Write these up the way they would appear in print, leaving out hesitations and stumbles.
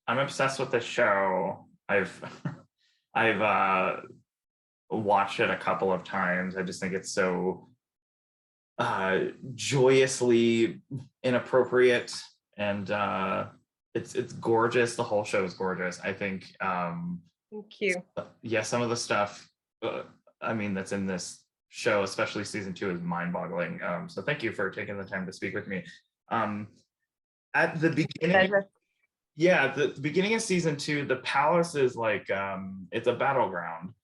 I'm obsessed with this show. I've I've watched it a couple of times. I just think it's so joyously inappropriate, and it's gorgeous. The whole show is gorgeous. I think Thank you. yeah, some of the stuff I mean that's in this show, especially season 2, is mind-boggling. So thank you for taking the time to speak with me. At the beginning, yeah, the beginning of season 2, the palace is like it's a battleground.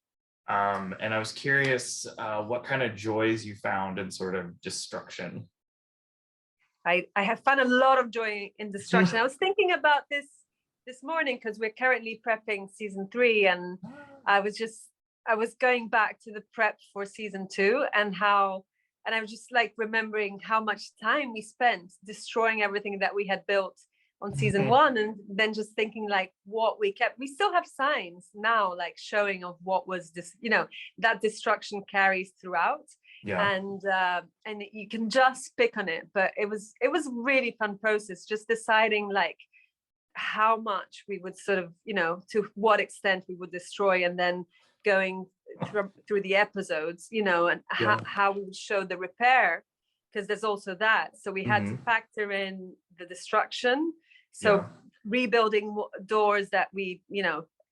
And I was curious what kind of joys you found in sort of destruction. I have found a lot of joy in destruction. I was thinking about this morning because we're currently prepping season 3, and I was going back to the prep for season 2 and I was just like remembering how much time we spent destroying everything that we had built on season 1, and then just thinking like what we kept. We still have signs now like showing of what was this, that destruction carries throughout. Yeah. And you can just pick on it, but it was really fun process, just deciding like how much we would sort of, to what extent we would destroy, and then going through the episodes, and how we would show the repair, because there's also that. So we had to factor in the destruction. So rebuilding doors that we,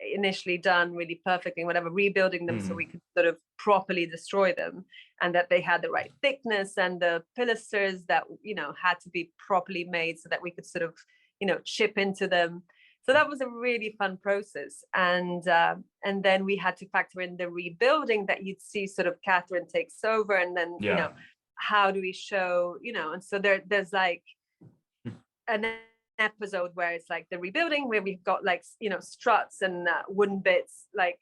initially done really perfectly, whatever, rebuilding them so we could sort of properly destroy them, and that they had the right thickness, and the pilasters that, had to be properly made so that we could sort of, chip into them. So that was a really fun process. And then we had to factor in the rebuilding that you'd see sort of Catherine takes over, and then, how do we show, and so there's like an episode where it's like the rebuilding, where we've got like, struts and wooden bits, like,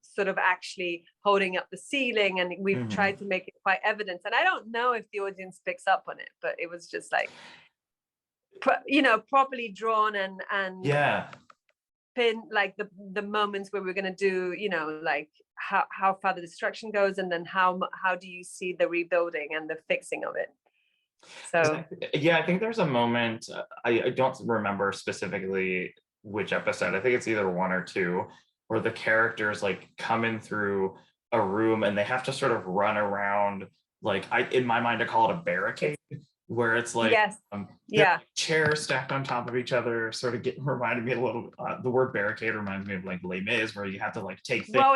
sort of actually holding up the ceiling, and we've tried to make it quite evident. And I don't know if the audience picks up on it, but it was just like, properly drawn and pin like the moments where we're going to do, like how far the destruction goes, and then how do you see the rebuilding and the fixing of it. So yeah, I think there's a moment, I don't remember specifically which episode, I think it's either 1 or 2, where the characters like come in through a room and they have to sort of run around, like in my mind I call it a barricade, where it's like chairs stacked on top of each other, sort of reminded me a little, the word barricade reminds me of like Les Mis, where you have to like take things. Well,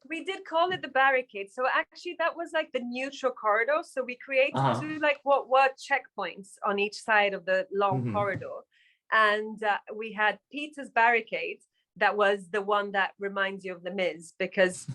we did call it the barricade. So actually that was like the neutral corridor. So we created two like what were checkpoints on each side of the long corridor. And we had Peter's barricade, that was the one that reminds you of the Miz, because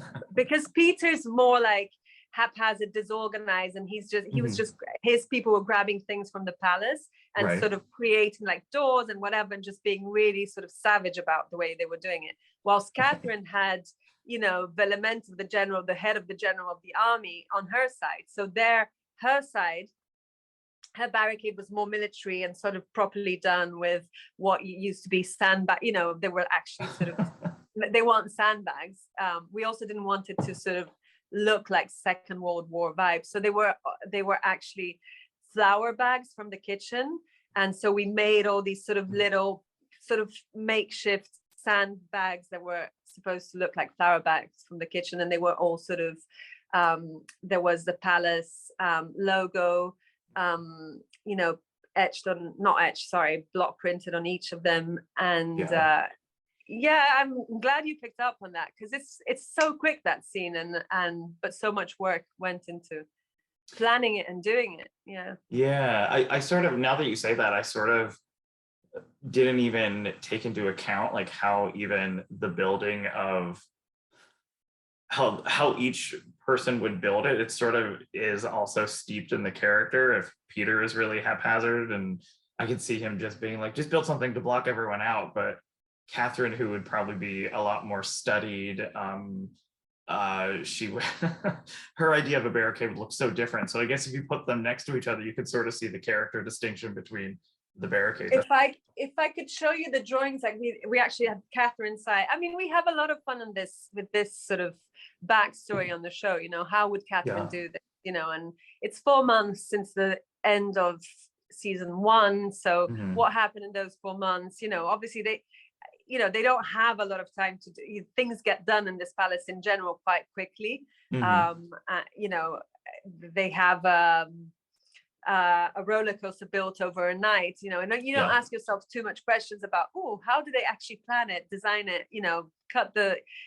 Peter's more like haphazard, disorganized, and he was just, his people were grabbing things from the palace and sort of creating like doors and whatever, and just being really sort of savage about the way they were doing it. Whilst Catherine had, Velementor, the head of the general of the army, on her side. So her side, her barricade was more military and sort of properly done with what used to be sandbag. They were actually sort of, they weren't sandbags. We also didn't want it to sort of look like Second World War vibes. So they were actually flour bags from the kitchen. And so we made all these sort of little sort of makeshift sandbags that were supposed to look like flour bags from the kitchen. And they were all sort of, there was the palace logo, block printed on each of them. And I'm glad you picked up on that, because it's so quick, that scene, but so much work went into planning it and doing it. I sort of, now that you say that, I sort of didn't even take into account like how even the building of how each person would build it, it sort of is also steeped in the character. If Peter is really haphazard, and I could see him just being like, just build something to block everyone out, but Catherine, who would probably be a lot more studied, she would her idea of a barricade would look so different. So I guess if you put them next to each other, you could sort of see the character distinction between the barricades. If I could show you the drawings, like we actually have Catherine's side. I mean, we have a lot of fun on this, with this sort of backstory on the show. How would Catherine do this? And it's 4 months since the end of season 1. So what happened in those 4 months? You know, obviously they don't have a lot of time to do things. Get done in this palace in general quite quickly. You know, they have a roller coaster built over a night, you know, and you don't ask yourself too much questions about, oh, how do they actually plan it, design it, you know,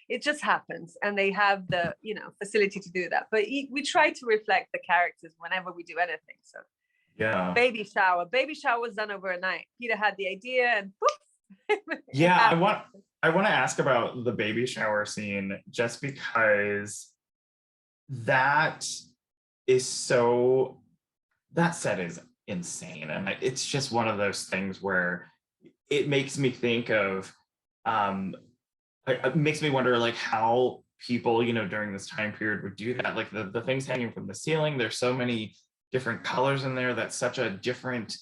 it just happens, and they have the, you know, facility to do that. But we try to reflect the characters whenever we do anything. So baby shower was done over a night. Peter had the idea and poof. I want to ask about the baby shower scene, just because that set is insane, and it's just one of those things where it makes me think of it makes me wonder, like, how people, you know, during this time period would do that. Like the things hanging from the ceiling, there's so many different colors in there. That's such a different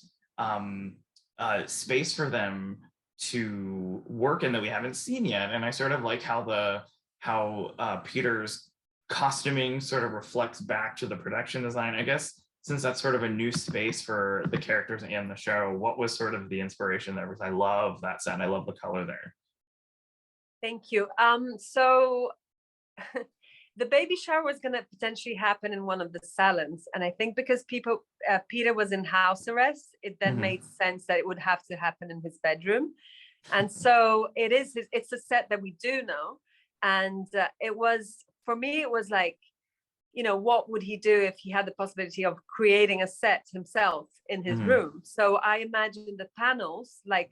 space for them to work in that we haven't seen yet. And I sort of like how Peter's costuming sort of reflects back to the production design. I guess since that's sort of a new space for the characters and the show, what was sort of the inspiration there? Because I love that set. I love the color there. Thank you. So the baby shower was going to potentially happen in one of the salons. And I think because Peter was in house arrest, it then made sense that it would have to happen in his bedroom. And so it's a set that we do know. And for me, it was like, you know, what would he do if he had the possibility of creating a set himself in his room? So I imagined the panels like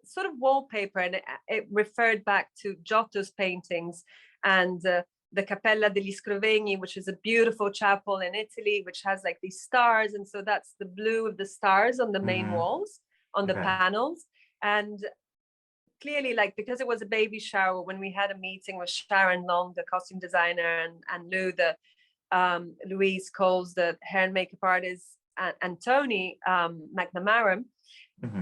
sort of wallpaper, and it referred back to Giotto's paintings and the Cappella degli Scrovegni, which is a beautiful chapel in Italy, which has like these stars. And so that's the blue of the stars on the main walls, on the panels. And clearly, like, because it was a baby shower, when we had a meeting with Sharon Long, the costume designer, and Louise Coles, the hair and makeup artist, and Tony McNamara,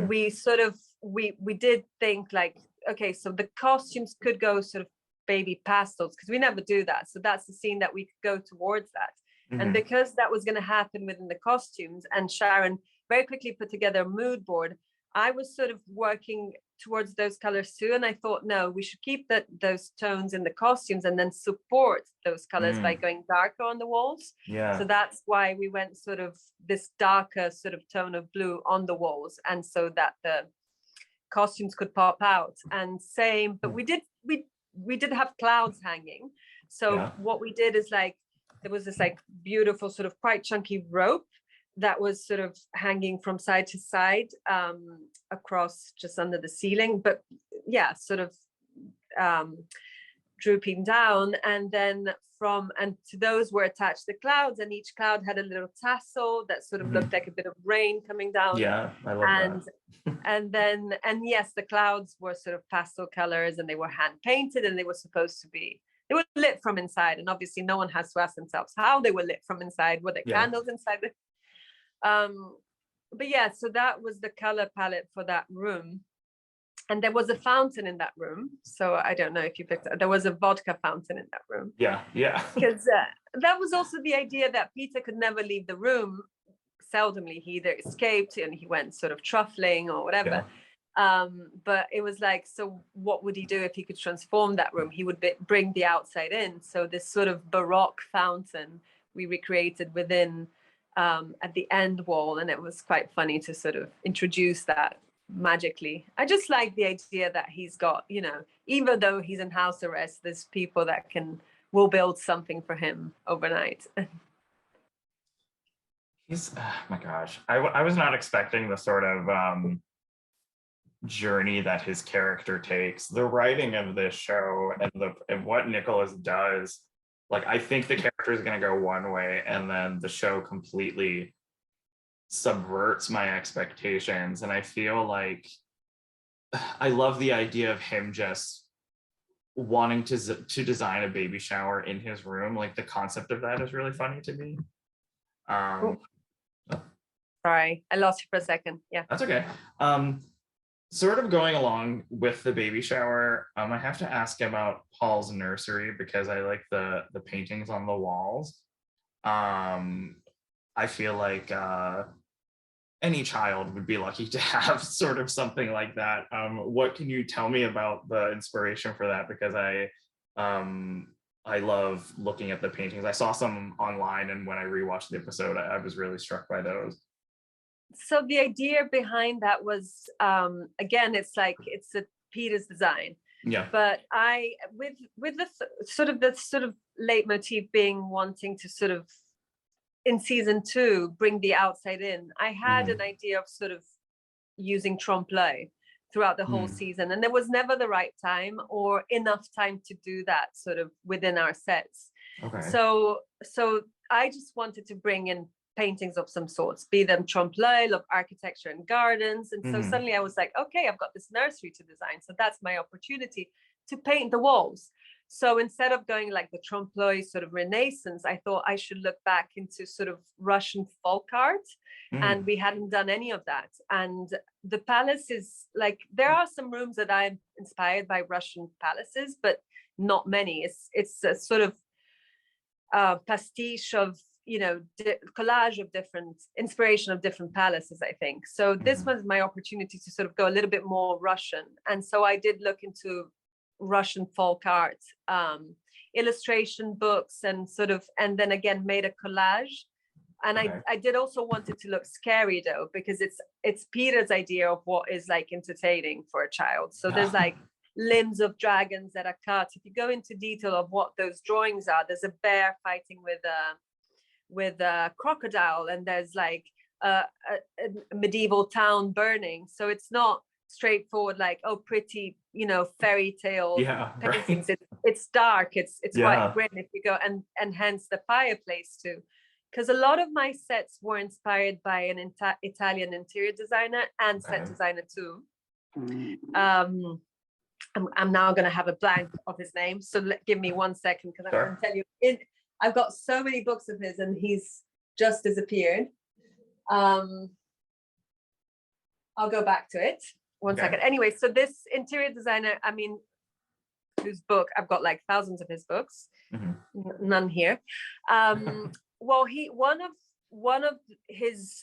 we did think like, okay, so the costumes could go sort of baby pastels, because we never do that. So that's the scene that we could go towards that. And because that was going to happen within the costumes, and Sharon very quickly put together a mood board, I was sort of working towards those colors too. And I thought, no, we should keep those tones in the costumes and then support those colors by going darker on the walls. So that's why we went sort of this darker sort of tone of blue on the walls, and so that the costumes could pop out. And same, but we did have clouds hanging. So what we did is, like, there was this like beautiful sort of quite chunky rope that was sort of hanging from side to side across just under the ceiling, but sort of drooping down. And then to those were attached the clouds, and each cloud had a little tassel that sort of looked like a bit of rain coming down. I love that. and yes, the clouds were sort of pastel colors, and they were hand painted, and they were lit from inside. And obviously no one has to ask themselves how they were lit from inside. Were there candles inside? But so that was the color palette for that room. And there was a fountain in that room. So I don't know if you picked up, there was a vodka fountain in that room. Because that was also the idea that Peter could never leave the room. Seldomly, he either escaped and he went sort of truffling or whatever. But it was like, so what would he do if he could transform that room? He would bring the outside in. So this sort of Baroque fountain we recreated within at the end wall, and it was quite funny to sort of introduce that magically. I just like the idea that he's got, you know, even though he's in house arrest, there's people that will build something for him overnight. He's, oh my gosh, I was not expecting the sort of journey that his character takes. The writing of this show and what Nicholas does, like, I think the character is going to go one way, and then the show completely subverts my expectations. And I feel like I love the idea of him just wanting to design a baby shower in his room. Like, the concept of that is really funny to me. Sorry, I lost you for a second. Yeah, that's okay. Sort of going along with the baby shower, I have to ask about Paul's nursery, because I like the paintings on the walls. I feel like any child would be lucky to have sort of something like that. What can you tell me about the inspiration for that? Because I love looking at the paintings. I saw some online, and when I rewatched the episode, I was really struck by those. So the idea behind that was, again, it's a Peter's design. Yeah. But I, with the sort of leitmotif being wanting to sort of, in season 2, bring the outside in, I had an idea of sort of using trompe-l'oeil throughout the whole season, and there was never the right time or enough time to do that sort of within our sets. Okay. So I just wanted to bring in paintings of some sorts, be them trompe-l'oeil, of architecture and gardens. And so suddenly I was like, okay, I've got this nursery to design, so that's my opportunity to paint the walls. So instead of going like the trompe-l'oeil sort of renaissance, I thought I should look back into sort of Russian folk art, and we hadn't done any of that. And the palace is like, there are some rooms that I'm inspired by Russian palaces, but not many. It's a sort of pastiche of, you know, collage of different inspiration of different palaces, I think. So this was my opportunity to sort of go a little bit more Russian. And so I did look into Russian folk art, illustration books, and then again made a collage. And I did also want it to look scary though, because it's Peter's idea of what is like entertaining for a child. So there's like limbs of dragons that are cut. If you go into detail of what those drawings are, there's a bear fighting with a crocodile, and there's like a medieval town burning. So it's not straightforward like, oh, pretty, you know, fairy tale paintings. Right. It's dark, it's quite grim if you go, and hence the fireplace too, because a lot of my sets were inspired by an Italian interior designer and set designer too. I'm now going to have a blank of his name, so give me 1 second, because I can tell you, I've got so many books of his and he's just disappeared. I'll go back to it. 1 second. Anyway, so this interior designer, I mean, whose book, I've got like thousands of his books, none here. Well, one of his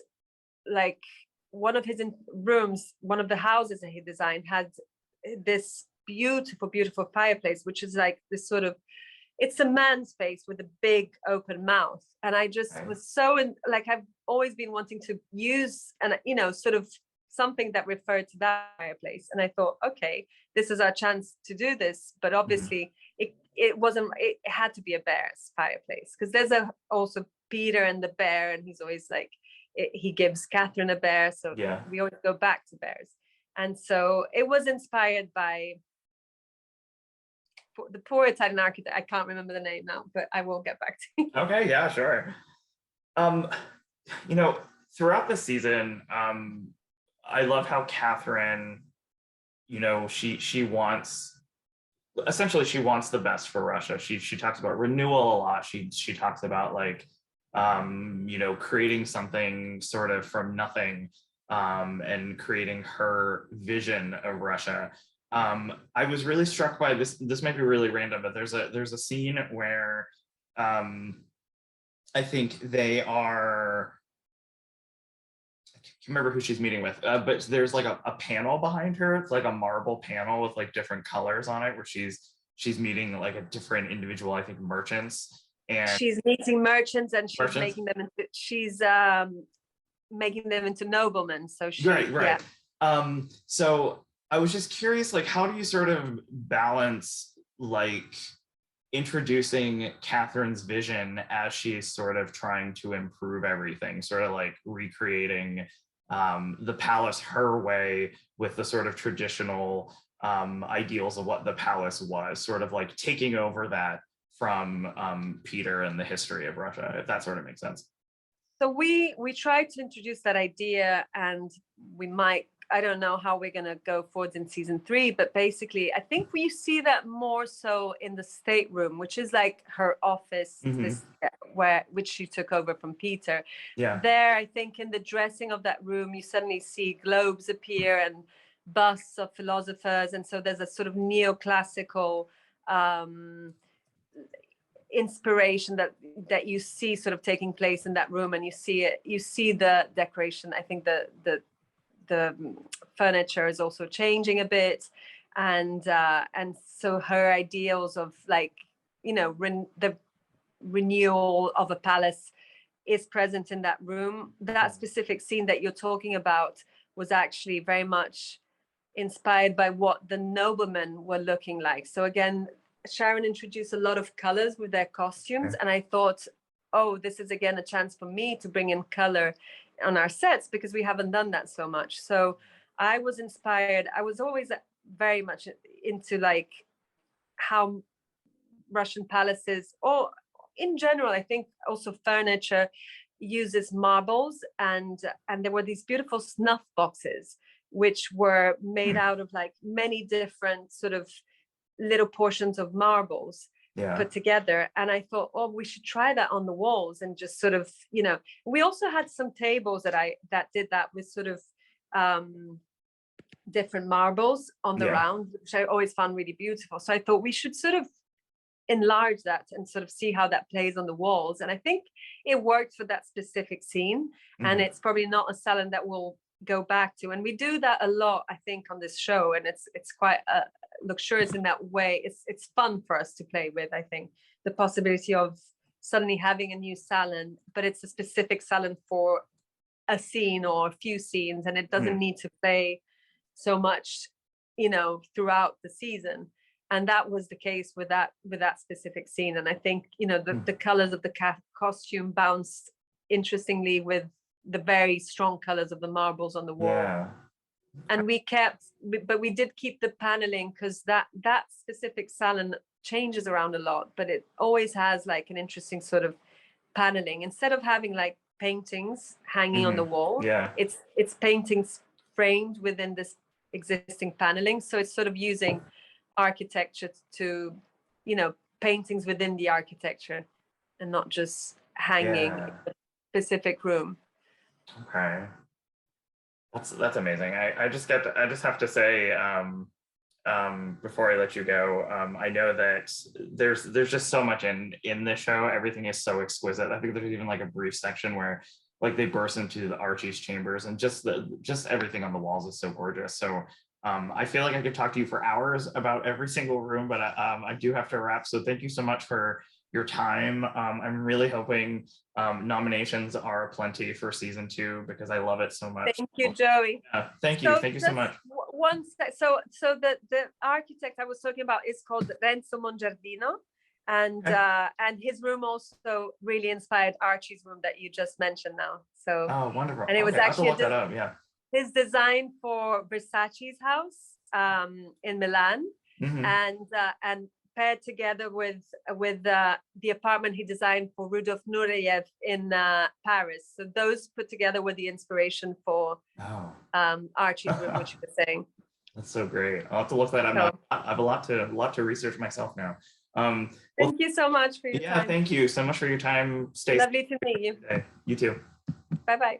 rooms, one of the houses that he designed had this beautiful, beautiful fireplace, which is like this sort of, it's a man's face with a big open mouth. And I just was so I've always been wanting to use, and you know, sort of something that referred to that fireplace. And I thought, okay, this is our chance to do this. But obviously it wasn't, it had to be a bear's fireplace, because there's also Peter and the bear, and he's always like, he gives Catherine a bear. So we always go back to bears. And so it was inspired by the poor Italian architect. I can't remember the name now, but I will get back to you. Okay, yeah, sure. You know, throughout the season, I love how Catherine, you know, she wants, essentially she wants the best for Russia. She talks about renewal a lot. She talks about like, you know, creating something sort of from nothing, and creating her vision of Russia. I was really struck by this. This might be really random, but there's a scene where I think they are, I can't remember who she's meeting with, but there's like a panel behind her. It's like a marble panel with like different colors on it, where she's meeting like a different individual, I think merchants. And she's meeting merchants, and she's making them into noblemen. So right. So I was just curious, like, how do you sort of balance like introducing Catherine's vision as she's sort of trying to improve everything, sort of like recreating the palace her way with the sort of traditional ideals of what the palace was, sort of like taking over that from Peter and the history of Russia, if that sort of makes sense. So we tried to introduce that idea, and we might, I don't know how we're going to go forward in season 3, but basically I think we see that more so in the stateroom, which is like her office, which she took over from Peter. There, I think in the dressing of that room, you suddenly see globes appear and busts of philosophers, and so there's a sort of neoclassical inspiration that you see sort of taking place in that room, and you see the decoration. I think the furniture is also changing a bit, and so her ideals of like, you know, the renewal of a palace is present in that room. That specific scene that you're talking about was actually very much inspired by what the noblemen were looking like. So again, Sharon introduced a lot of colors with their costumes, and I thought, oh, this is again a chance for me to bring in color on our sets, because we haven't done that so much. So I was inspired. I was always very much into like how Russian palaces, or in general, I think also furniture, uses marbles, and there were these beautiful snuff boxes which were made out of like many different sort of little portions of marbles put together. And I thought, oh, we should try that on the walls, and just sort of, you know, we also had some tables that did that with sort of different marbles on the round, which I always found really beautiful. So I thought we should sort of enlarge that and sort of see how that plays on the walls. And I think it worked for that specific scene. And it's probably not a salon that we'll go back to. And we do that a lot, I think, on this show. And it's quite luxurious in that way. It's fun for us to play with, I think, the possibility of suddenly having a new salon, but it's a specific salon for a scene or a few scenes, and it doesn't need to play so much, you know, throughout the season. And that was the case with that specific scene. And I think, you know, the colors of the costume bounced interestingly with the very strong colors of the marbles on the wall. And we did keep the paneling, because that specific salon changes around a lot, but it always has like an interesting sort of paneling. Instead of having like paintings hanging on the wall, it's paintings framed within this existing paneling. So it's sort of using architecture to, you know, paintings within the architecture, and not just hanging in a specific room. Okay, that's amazing. I just have to say, before I let you go, I know that there's just so much in this show. Everything is so exquisite. I think there's even like a brief section where like they burst into the Archie's chambers, and just everything on the walls is so gorgeous. So I feel like I could talk to you for hours about every single room, but I do have to wrap. So thank you so much for your time. I'm really hoping nominations are plenty for season 2, because I love it so much. Thank you, Joey. Thank you. Thank you so much. So the architect I was talking about is called Renzo Mongiardino, and his room also really inspired Archie's room that you just mentioned now. So wonderful. And it was actually look that up. His design for Versace's house in Milan, and paired together with the apartment he designed for Rudolf Nureyev in Paris. So those put together were the inspiration for Archie's room, which you were saying. That's so great. I'll have to look that up now. I have a lot to research myself now. Thank you so much for your time. Thank you so much for your time. Stay lovely to meet you. You too. Bye-bye.